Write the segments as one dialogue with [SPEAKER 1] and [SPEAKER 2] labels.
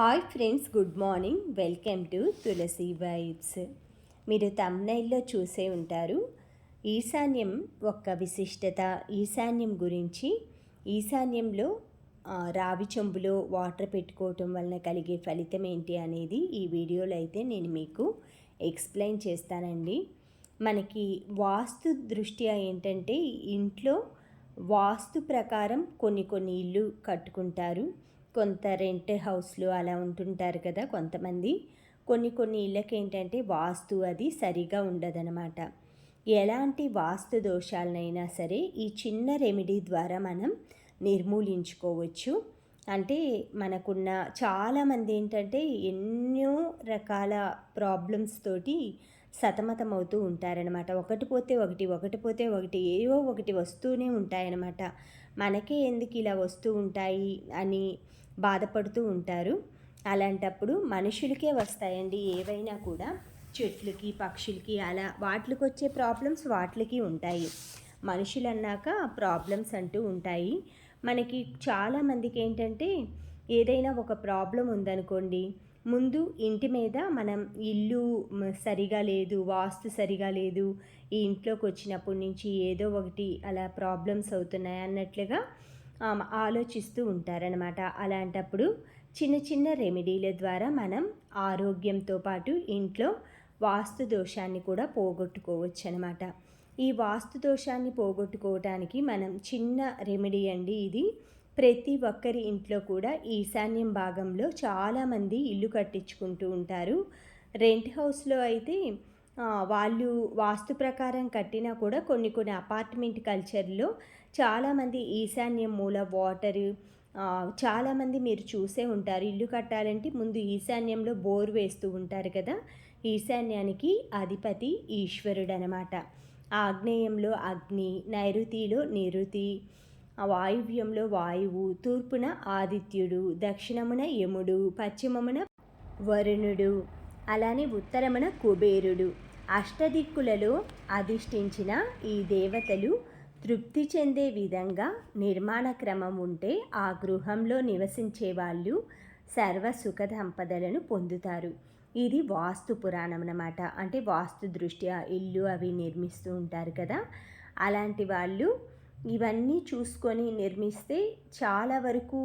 [SPEAKER 1] Hi friends, good morning. Welcome to Tulasi vibes. మీరు థంబ్నెయిల్లో చూసే ఉంటారు. ఈశాన్యం యొక్క విశిష్టత, ఈశాన్యం గురించి, ఈశాన్యంలో రావి చెంబులో వాటర్ పెట్టుకోవటం వలన కలిగే ఫలితం ఏంటి అనేది ఈ వీడియోలో అయితే నేను మీకు ఎక్స్ప్లెయిన్ చేస్తానండి. మనకి వాస్తు దృష్ట్యా ఏంటంటే, ఇంట్లో వాస్తు ప్రకారం కొన్ని ఇల్లు కట్టుకుంటారు. కొంత రెంట్ హౌస్లో అలా ఉంటుంటారు కదా కొంతమంది. కొన్ని ఇళ్ళకి ఏంటంటే వాస్తు అది సరిగా ఉండదనమాట. ఎలాంటి వాస్తు దోషాలనైనా సరే ఈ చిన్న రెమెడీ ద్వారా మనం నిర్మూలించుకోవచ్చు. అంటే మనకున్న చాలామంది ఏంటంటే ఎన్నో రకాల ప్రాబ్లమ్స్ తోటి సతమతమవుతూ ఉంటారనమాట. ఒకటి పోతే ఒకటి ఏవో ఒకటి వస్తూనే ఉంటాయన్నమాట. మనకే ఎందుకు ఇలా వస్తూ ఉంటాయి అని బాధపడుతూ ఉంటారు. అలాంటప్పుడు మనుషులకే వస్తాయండి ఏవైనా కూడా. చెట్లకి, పక్షులకి అలా వాటికి వచ్చే ప్రాబ్లమ్స్ వాటికి ఉంటాయి. మనుషులు అన్నాక ప్రాబ్లమ్స్ అంటూ ఉంటాయి. మనకి చాలామందికి ఏంటంటే ఏదైనా ఒక ప్రాబ్లం ఉందనుకోండి, ముందు ఇంటి మీద మనం ఇల్లు సరిగా లేదు, వాస్తు సరిగా లేదు, ఈ ఇంట్లోకి వచ్చినప్పటి నుంచి ఏదో ఒకటి అలా ప్రాబ్లమ్స్ అవుతున్నాయి అన్నట్లుగా ఆలోచిస్తూ ఉంటారనమాట. అలాంటప్పుడు చిన్న రెమెడీల ద్వారా మనం ఆరోగ్యంతో పాటు ఇంట్లో వాస్తు దోషాన్ని కూడా పోగొట్టుకోవచ్చు అనమాట. ఈ వాస్తు దోషాన్ని పోగొట్టుకోవటానికి మనం చిన్న రెమెడీ అండి ఇది. ప్రతి ఒక్కరి ఇంట్లో కూడా ఈశాన్యం భాగంలో చాలామంది ఇల్లు కట్టించుకుంటూ ఉంటారు. రెంట్ హౌస్లో అయితే వాళ్ళు వాస్తు ప్రకారం కట్టినా కూడా కొన్ని అపార్ట్మెంట్ కల్చర్లో చాలామంది ఈశాన్యం మూల వాటరు, చాలామంది మీరు చూసే ఉంటారు. ఇల్లు కట్టాలంటే ముందు ఈశాన్యంలో బోర్ వేస్తూ ఉంటారు కదా. ఈశాన్యానికి అధిపతి ఈశ్వరుడు అనమాట. ఆగ్నేయంలో అగ్ని, నైరుతిలో నిరుతి, వాయువ్యంలో వాయువు, తూర్పున ఆదిత్యుడు, దక్షిణమున యముడు, పశ్చిమమున వరుణుడు, అలానే ఉత్తరమున కుబేరుడు. అష్టదిక్కులలో అధిష్ఠించిన ఈ దేవతలు తృప్తి చెందే విధంగా నిర్మాణ క్రమం ఉంటే ఆ గృహంలో నివసించే వాళ్ళు సర్వ సుఖ సంపదలను పొందుతారు. ఇది వాస్తు పురాణం అన్నమాట. అంటే వాస్తు దృష్ట్యా ఇల్లు అవి నిర్మిస్తూ ఉంటారు కదా. అలాంటి వాళ్ళు ఇవన్నీ చూసుకొని నిర్మిస్తే చాలా వరకు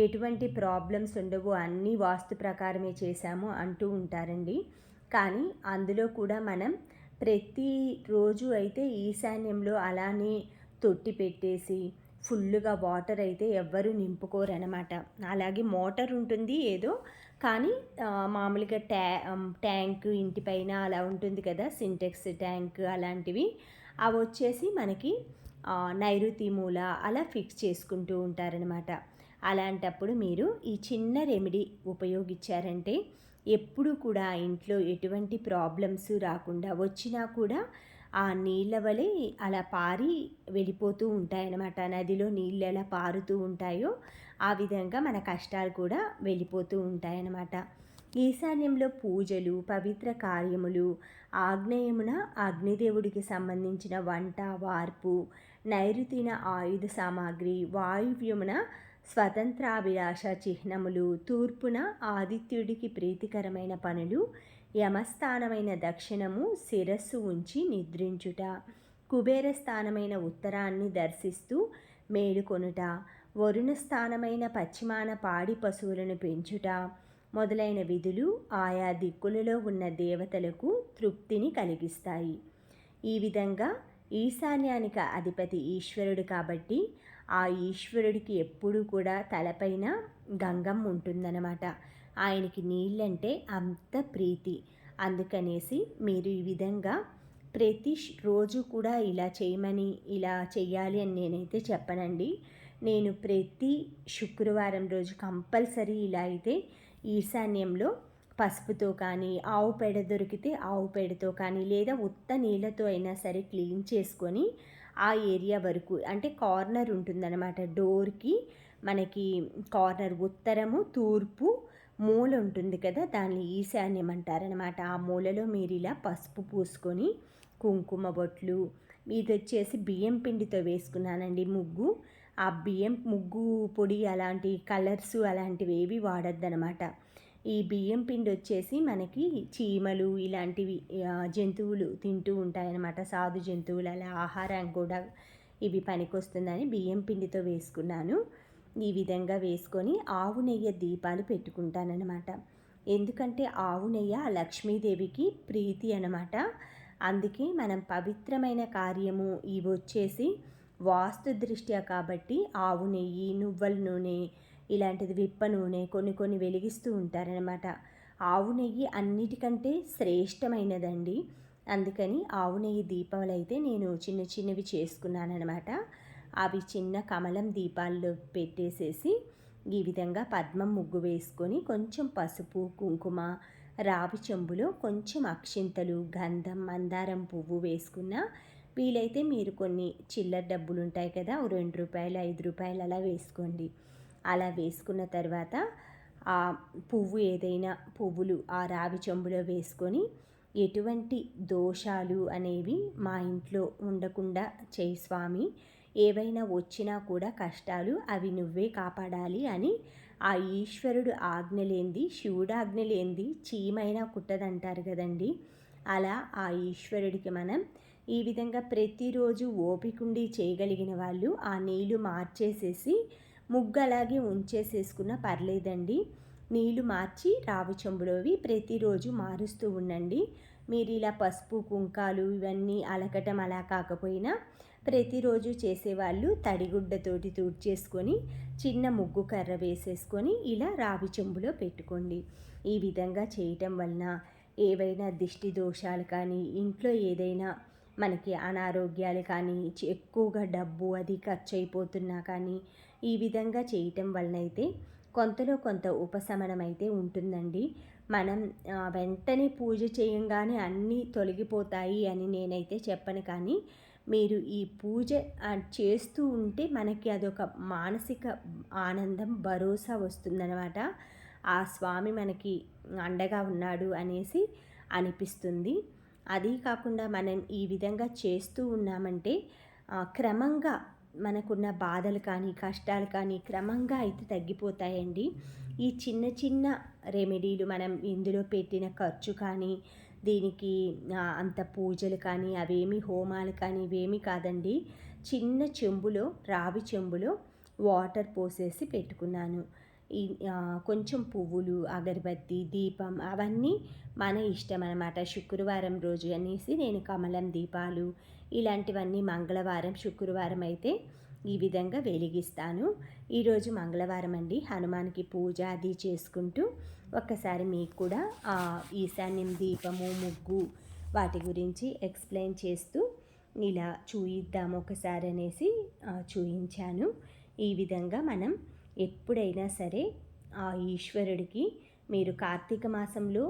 [SPEAKER 1] ఎటువంటి ప్రాబ్లమ్స్ ఉండవు, అన్నీ వాస్తు ప్రకారమే చేశాము అంటూ ఉంటారండి. కానీ అందులో కూడా మనం ప్రతిరోజు అయితే ఈశాన్యంలో అలానే తొట్టి పెట్టేసి ఫుల్గా వాటర్ అయితే ఎవ్వరూ నింపుకోరనమాట. అలాగే మోటార్ ఉంటుంది ఏదో, కానీ మామూలుగా ట్యాంక్ ఇంటిపైన అలా ఉంటుంది కదా, సింటెక్స్ ట్యాంక్ అలాంటివి. అవి వచ్చేసి మనకి నైరుతి మూల అలా ఫిక్స్ చేసుకుంటూ ఉంటారనమాట. అలాంటప్పుడు మీరు ఈ చిన్న రెమెడీ ఉపయోగించారంటే ఎప్పుడు కూడా ఇంట్లో ఎటువంటి ప్రాబ్లమ్స్ రాకుండా, వచ్చినా కూడా ఆ నీళ్ళ వలె అలా పారి వెళ్ళిపోతూ ఉంటాయన్నమాట. నదిలో నీళ్ళు ఎలా పారుతూ ఉంటాయో ఆ విధంగా మన కష్టాలు కూడా వెళ్ళిపోతూ ఉంటాయన్నమాట. ఈశాన్యంలో పూజలు, పవిత్ర కార్యములు, ఆగ్నేయమున అగ్నిదేవుడికి సంబంధించిన వంట వార్పు, నైరుతిన ఆయుధ సామాగ్రి, వాయువ్యమున స్వతంత్రాభిలాష చిహ్నములు, తూర్పున ఆదిత్యుడికి ప్రీతికరమైన పనులు, యమస్థానమైన దక్షిణము శిరస్సు ఉంచి నిద్రించుట, కుబేర స్థానమైన ఉత్తరాన్ని దర్శిస్తూ మేలుకొనుట, వరుణ స్థానమైన పశ్చిమాన పాడి పశువులను పెంచుట మొదలైన విధులు ఆయా దిక్కులలో ఉన్న దేవతలకు తృప్తిని కలిగిస్తాయి. ఈ విధంగా ఈశాన్యానికి అధిపతి ఈశ్వరుడు కాబట్టి ఆ ఈశ్వరుడికి ఎప్పుడూ కూడా తలపైన గంగమ్మ ఉంటుందన్నమాట. ఆయనకి నీళ్ళంటే అంత ప్రీతి. అందుకనేసి మీరు ఈ విధంగా ప్రతి రోజు కూడా ఇలా చేయమని, ఇలా చెయ్యాలి అని నేనైతే చెప్పనండి. నేను ప్రతి శుక్రవారం రోజు కంపల్సరీ ఇలా అయితే ఈశాన్యంలో పసుపుతో కానీ, ఆవు పేడ దొరికితే ఆవు పేడతో కానీ, లేదా ఉత్త నీళ్ళతో అయినా సరే క్లీన్ చేసుకొని ఆ ఏరియా వరకు, అంటే కార్నర్ ఉంటుందన్నమాట డోర్కి, మనకి కార్నర్ ఉత్తరము తూర్పు మూల ఉంటుంది కదా, దాన్ని ఈశాన్యం అంటారనమాట. ఆ మూలలో మీరు ఇలా పసుపు పూసుకొని కుంకుమ బొట్లు, ఇది వచ్చేసి బియ్యం పిండితో వేసుకున్నానండి ముగ్గు. ఆ బియ్యం ముగ్గు పొడి అలాంటి కలర్స్ అలాంటివి ఏవి వాడొద్దనమాట. ఈ బియ్యం పిండి వచ్చేసి మనకి చీమలు ఇలాంటివి జంతువులు తింటూ ఉంటాయన్నమాట. సాధు జంతువులు అలా ఆహారం కూడా ఇవి పనికొస్తుందని బియ్యం పిండితో వేసుకున్నాను. ఈ విధంగా వేసుకొని ఆవు నెయ్యి దీపాలు పెట్టుకుంటానన్నమాట. ఎందుకంటే ఆవు నెయ్యి ఆ లక్ష్మీదేవికి ప్రీతి అన్నమాట. అందుకే మనం పవిత్రమైన కార్యము ఇవి వచ్చేసి వాస్తు దృష్ట్యా కాబట్టి ఆవు నెయ్యి, నువ్వుల నూనె ఇలాంటిది విప్ప నూనె కొన్ని వెలిగిస్తూ ఉంటారనమాట. ఆవు నెయ్యి అన్నిటికంటే శ్రేష్టమైనదండి. అందుకని ఆవు నెయ్యి దీపాలు అయితే నేను చిన్నవి చేసుకున్నానమాట. అవి చిన్న కమలం దీపాల్లో పెట్టేసేసి ఈ విధంగా పద్మం ముగ్గు వేసుకొని కొంచెం పసుపు, కుంకుమ, రావి చెంబులో కొంచెం అక్షింతలు, గంధం, మందారం పువ్వు వేసుకున్న, వీలైతే మీరు కొన్ని చిల్లర డబ్బులు ఉంటాయి కదా, రూ. 2, రూ. 5 అలా వేసుకోండి. అలా వేసుకున్న తర్వాత ఆ పువ్వు ఏదైనా పువ్వులు ఆ రావి చెంబులో వేసుకొని ఎటువంటి దోషాలు అనేవి మా ఇంట్లో ఉండకుండా చేయి స్వామి, ఏవైనా వచ్చినా కూడా కష్టాలు అవి నువ్వే కాపాడాలి అని ఆ ఈశ్వరుడు ఆజ్ఞ లేనిది, శివుడు ఆజ్ఞ లేనిది చీమైనా కుట్టదంటారు కదండి. అలా ఆ ఈశ్వరుడికి మనం ఈ విధంగా ప్రతిరోజు ఓపికండి చేయగలిగిన వాళ్ళు ఆ నీళ్లు మార్చేసేసి ముగ్గు అలాగే ఉంచేసేసుకున్న పర్లేదండి. నీళ్లు మార్చి రావి చెంబులోవి ప్రతిరోజు మారుస్తూ ఉండండి. మీరు ఇలా పసుపు కుంకాలు ఇవన్నీ అలకటం అలా కాకపోయినా ప్రతిరోజు చేసేవాళ్ళు తడిగుడ్డతోటి తుడిచేసుకొని చిన్న ముగ్గు కర్ర వేసేసుకొని ఇలా రావి చెంబులో పెట్టుకోండి. ఈ విధంగా చేయటం వలన ఏవైనా దిష్టి దోషాలు కానీ, ఇంట్లో ఏదైనా మనకి అనారోగ్యాలు కానీ, ఎక్కువగా డబ్బు అది ఖర్చు అయిపోతున్నా కానీ ఈ విధంగా చేయటం వలన అయితే కొంతలో కొంత ఉపశమనం అయితే ఉంటుందండి. మనం వెంటనే పూజ చేయంగానే అన్నీ తొలగిపోతాయి అని నేనైతే చెప్పను, కానీ మీరు ఈ పూజ చేస్తూ ఉంటే మనకి అదొక మానసిక ఆనందం, భరోసా వస్తుందన్నమాట. ఆ స్వామి మనకి అండగా ఉన్నాడు అనేసి అనిపిస్తుంది. అది కాకుండా మనం ఈ విధంగా చేస్తూ ఉన్నామంటే క్రమంగా మనకున్న బాధలు కానీ, కష్టాలు కానీ క్రమంగా అయితే తగ్గిపోతాయండి. ఈ చిన్న రెమెడీలు మనం ఇందులో పెట్టిన ఖర్చు కానీ, దీనికి అంత పూజలు కానీ, అవేమి హోమాలు కానీ ఇవేమీ కాదండి. చిన్న చెంబులో, రావి చెంబులో వాటర్ పోసేసి పెట్టుకున్నాను. ఈ కొంచెం పువ్వులు, అగరబత్తి, దీపం అవన్నీ మన ఇష్టం అన్నమాట. శుక్రవారం రోజు అనేసి నేను కమలం దీపాలు ఇలాంటివన్నీ మంగళవారం, శుక్రవారం అయితే ఈ విధంగా వెలిగిస్తాను. ఈరోజు మంగళవారం అండి, హనుమాన్కి పూజ అది చేసుకుంటూ ఒక్కసారి మీకు కూడా ఈశాన్యం దీపము, ముగ్గు వాటి గురించి ఎక్స్ప్లెయిన్ చేస్తూ ఇలా చూయిద్దాము ఒకసారి అనేసి చూయించాను. ఈ విధంగా మనం ఎప్పుడైనా సరే ఆ ఈశ్వరుడికి మీరు కార్తీక మాసంలో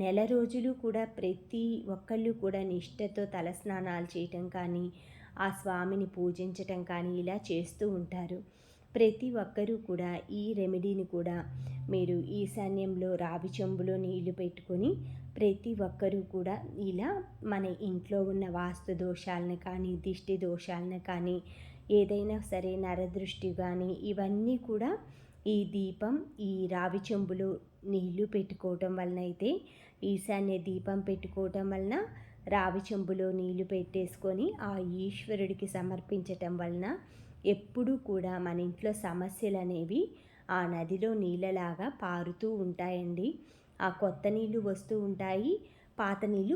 [SPEAKER 1] నెల రోజులు కూడా ప్రతి ఒక్కళ్ళు కూడా నిష్ఠతో తలస్నానాలు చేయటం కానీ, ఆ స్వామిని పూజించటం కానీ ఇలా చేస్తూ ఉంటారు. ప్రతి ఒక్కరూ కూడా ఈ రెమెడీని కూడా మీరు ఈశాన్యంలో రావి చెంబులో నీళ్లు పెట్టుకొని ప్రతి ఒక్కరూ కూడా ఇలా మన ఇంట్లో ఉన్న వాస్తు దోషాలను కానీ, దిష్టి దోషాలను కానీ, ఏదైనా సరే నరదృష్టి కానీ ఇవన్నీ కూడా ఈ దీపం, ఈ రావి చెంబులో నీళ్లు పెట్టుకోవటం వలన అయితే, ఈశాన్య దీపం పెట్టుకోవటం వలన, రావి చెంబులో నీళ్లు పెట్టేసుకొని ఆ ఈశ్వరుడికి సమర్పించటం వలన ఎప్పుడూ కూడా మన ఇంట్లో సమస్యలు అనేవి ఆ నదిలో నీళ్ళలాగా పారుతూ ఉంటాయండి. ఆ కొత్త నీళ్ళు వస్తూ ఉంటాయి, పాత నీళ్ళు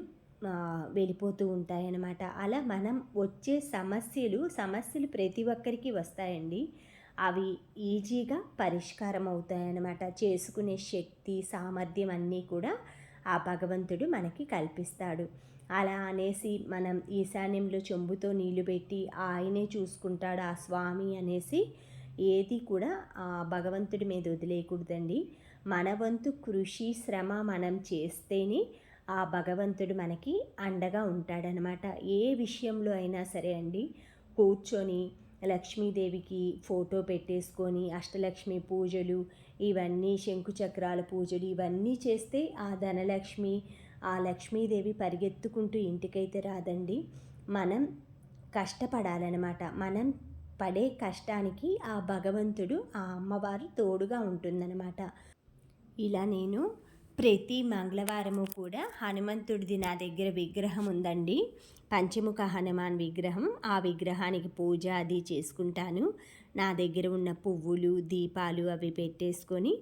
[SPEAKER 1] వెళ్ళిపోతూ ఉంటాయన్నమాట. అలా మనం వచ్చే సమస్యలు ప్రతి ఒక్కరికి వస్తాయండి. అవి ఈజీగా పరిష్కారం అవుతాయన్నమాట. చేసుకునే శక్తి, సామర్థ్యం అన్నీ కూడా ఆ భగవంతుడు మనకి కల్పిస్తాడు. అలా అనేసి మనం ఈశాన్యంలో చెంబుతో నీళ్లు పెట్టి ఆయనే చూసుకుంటాడు ఆ స్వామి అనేసి ఏది కూడా ఆ భగవంతుడి మీద వదిలేయకూడదండి. మన వంతు కృషి, శ్రమ మనం చేస్తేనే ఆ భగవంతుడు మనకి అండగా ఉంటాడనమాట. ఏ విషయంలో అయినా సరే అండి, కూర్చొని లక్ష్మీదేవికి ఫోటో పెట్టేసుకొని అష్టలక్ష్మి పూజలు ఇవన్నీ, శంకుచక్రాల పూజలు ఇవన్నీ చేస్తే ఆ ధనలక్ష్మి, ఆ లక్ష్మీదేవి పరిగెత్తుకుంటూ ఇంటికైతే రాదండి. మనం కష్టపడాలన్నమాట. మనం పడే కష్టానికి ఆ భగవంతుడు, ఆ అమ్మవారు తోడుగా ఉంటుందన్నమాట. ఇలా నేను ప్రతి మంగళవారము కూడా హనుమంతుడిది నా దగ్గర విగ్రహం ఉందండి. పంచముఖ హనుమాన్ విగ్రహం. ఆ విగ్రహానికి పూజ అది చేసుకుంటాను. నా దగ్గర ఉన్న పువ్వులు, దీపాలు అవి పెట్టేసుకొని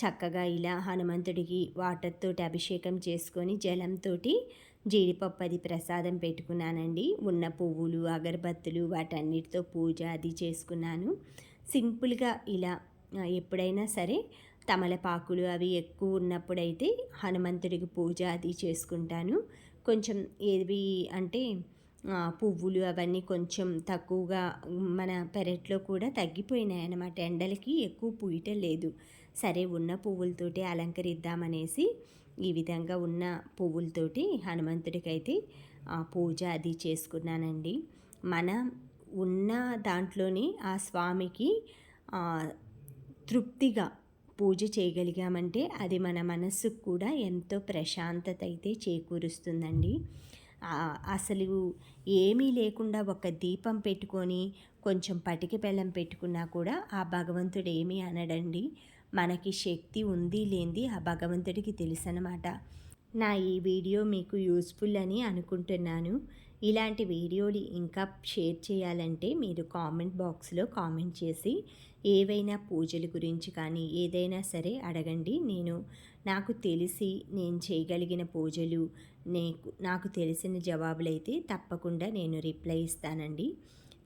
[SPEAKER 1] చక్కగా ఇలా హనుమంతుడికి వాటర్ తోటి అభిషేకం చేసుకొని జలంతో జీడిపప్పు అది ప్రసాదం పెట్టుకున్నానండి. ఉన్న పువ్వులు, అగరబత్తులు వాటన్నిటితో పూజ అది చేసుకున్నాను. సింపుల్గా ఇలా ఎప్పుడైనా సరే తమలపాకులు అవి ఎక్కువ ఉన్నప్పుడైతే హనుమంతుడికి పూజ అది చేసుకుంటాను. కొంచెం ఏవి అంటే పువ్వులు అవన్నీ కొంచెం తక్కువగా మన పెరట్లో కూడా తగ్గిపోయినాయి అన్నమాట. ఎండలకి ఎక్కువ పూయటం లేదు. సరే ఉన్న పువ్వులతోటి అలంకరిద్దామనేసి ఈ విధంగా ఉన్న పువ్వులతోటి హనుమంతుడికైతే పూజ అది చేసుకున్నానండి. మన ఉన్న దాంట్లోని ఆ స్వామికి తృప్తిగా పూజ చేయగలిగామంటే అది మన మనస్సుకు కూడా ఎంతో ప్రశాంతత అయితే చేకూరుస్తుందండి. అసలు ఏమీ లేకుండా ఒక దీపం పెట్టుకొని కొంచెం పటిక బెల్లం పెట్టుకున్నా కూడా ఆ భగవంతుడు ఏమీ అనడండి. మనకి శక్తి ఉంది లేనిది ఆ భగవంతుడికి తెలుసనమాట. నా ఈ వీడియో మీకు యూస్ఫుల్ అని అనుకుంటున్నాను. ఇలాంటి వీడియోలు ఇంకా షేర్ చేయాలంటే మీరు కామెంట్ బాక్స్లో కామెంట్ చేసి ఏవైనా పూజల గురించి కానీ ఏదైనా సరే అడగండి. నాకు తెలిసి నేను చేయగలిగిన పూజలు నాకు తెలిసిన జవాబులైతే తప్పకుండా నేను రిప్లై ఇస్తానండి.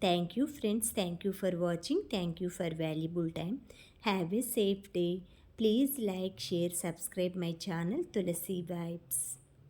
[SPEAKER 1] Thank you friends. Thank you for watching. Thank you for valuable time. Have a safe day. Please like, share, subscribe my channel Tulasi Vibes.